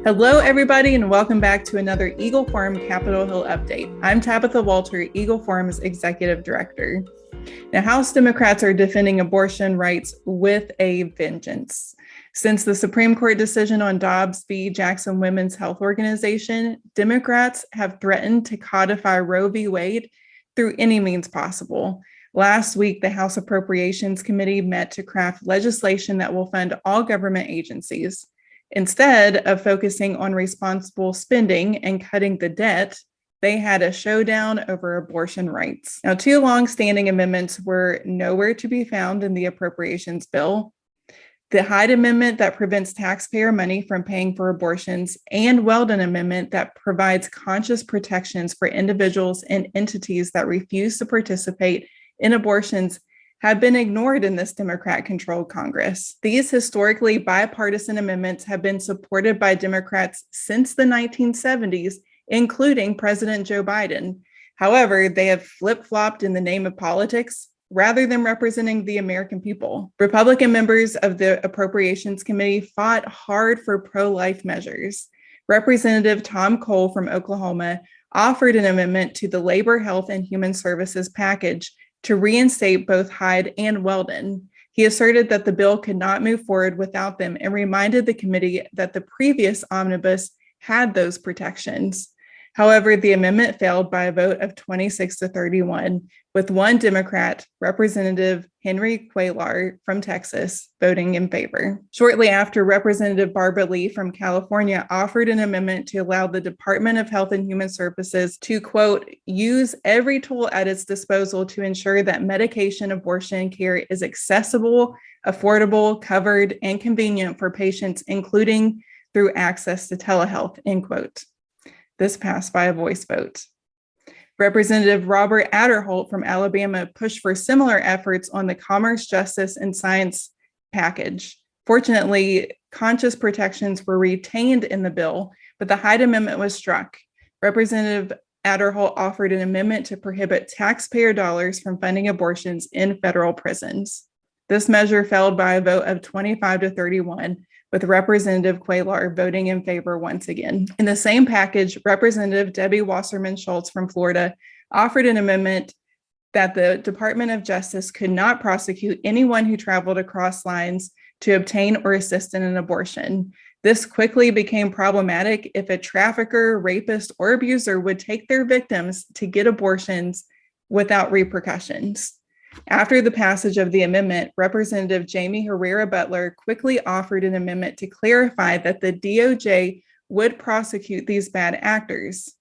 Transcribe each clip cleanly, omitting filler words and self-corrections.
Hello, everybody, and welcome back to another Eagle Forum Capitol Hill update. I'm Tabitha Walter, Eagle Forum's Executive Director. Now, House Democrats are defending abortion rights with a vengeance. Since the Supreme Court decision on Dobbs v. Jackson Women's Health Organization, Democrats have threatened to codify Roe v. Wade through any means possible. Last week, the House Appropriations Committee met to craft legislation that will fund all government agencies. Instead of focusing on responsible spending and cutting the debt, they had a showdown over abortion rights. Now, two long-standing amendments were nowhere to be found in the appropriations bill: the Hyde Amendment that prevents taxpayer money from paying for abortions, and Weldon Amendment that provides conscious protections for individuals and entities that refuse to participate in abortions, have been ignored in this Democrat-controlled Congress. These historically bipartisan amendments have been supported by Democrats since the 1970s, including President Joe Biden. However, they have flip-flopped in the name of politics rather than representing the American people. Republican members of the Appropriations Committee fought hard for pro-life measures. Representative Tom Cole from Oklahoma offered an amendment to the Labor, Health, and Human Services package to reinstate both Hyde and Weldon. He asserted that the bill could not move forward without them and reminded the committee that the previous omnibus had those protections. However, the amendment failed by a vote of 26-31, with one Democrat, Representative Henry Cuellar from Texas, voting in favor. Shortly after, Representative Barbara Lee from California offered an amendment to allow the Department of Health and Human Services to, quote, use every tool at its disposal to ensure that medication abortion care is accessible, affordable, covered, and convenient for patients, including through access to telehealth, end quote. This passed by a voice vote. Representative Robert Adderholt from Alabama pushed for similar efforts on the Commerce, Justice, and Science package. Fortunately, conscious protections were retained in the bill, but the Hyde Amendment was struck. Representative Adderholt offered an amendment to prohibit taxpayer dollars from funding abortions in federal prisons. This measure failed by a vote of 25-31, with Representative Cuellar voting in favor once again. In the same package, Representative Debbie Wasserman Schultz from Florida offered an amendment that the Department of Justice could not prosecute anyone who traveled across lines to obtain or assist in an abortion. This quickly became problematic if a trafficker, rapist, or abuser would take their victims to get abortions without repercussions. After the passage of the amendment, Representative Jamie Herrera Butler quickly offered an amendment to clarify that the DOJ would prosecute these bad actors.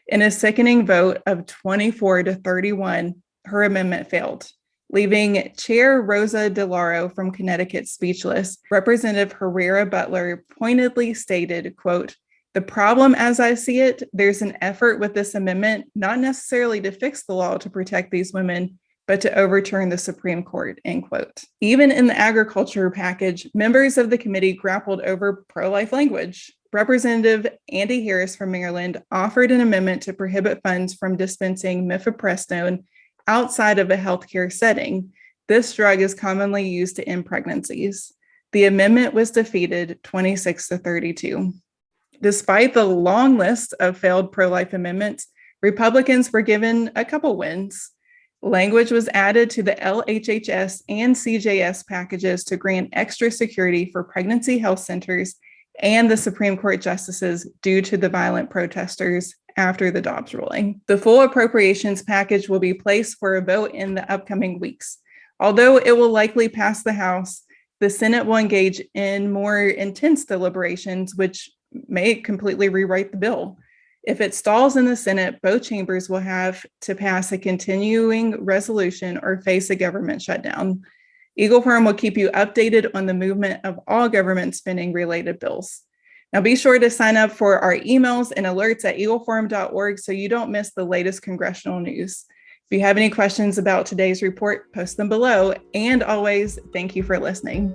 In a sickening vote of 24-31, her amendment failed, leaving Chair Rosa DeLauro from Connecticut speechless. Representative Herrera Butler pointedly stated, quote, "The problem as I see it, there's an effort with this amendment, not necessarily to fix the law to protect these women, but to overturn the Supreme Court," end quote. Even in the agriculture package, members of the committee grappled over pro-life language. Representative Andy Harris from Maryland offered an amendment to prohibit funds from dispensing mifepristone outside of a healthcare setting. This drug is commonly used to end pregnancies. The amendment was defeated 26-32. Despite the long list of failed pro-life amendments, Republicans were given a couple wins. Language was added to the LHHS and CJS packages to grant extra security for pregnancy health centers and the Supreme Court justices due to the violent protesters after the Dobbs ruling. The full appropriations package will be placed for a vote in the upcoming weeks. Although it will likely pass the House, the Senate will engage in more intense deliberations, which may completely rewrite the bill. If it stalls in the Senate, both chambers will have to pass a continuing resolution or face a government shutdown. Eagle Forum will keep you updated on the movement of all government spending related bills. Now be sure to sign up for our emails and alerts at eagleforum.org so you don't miss the latest congressional news. If you have any questions about today's report, post them below. And always, thank you for listening.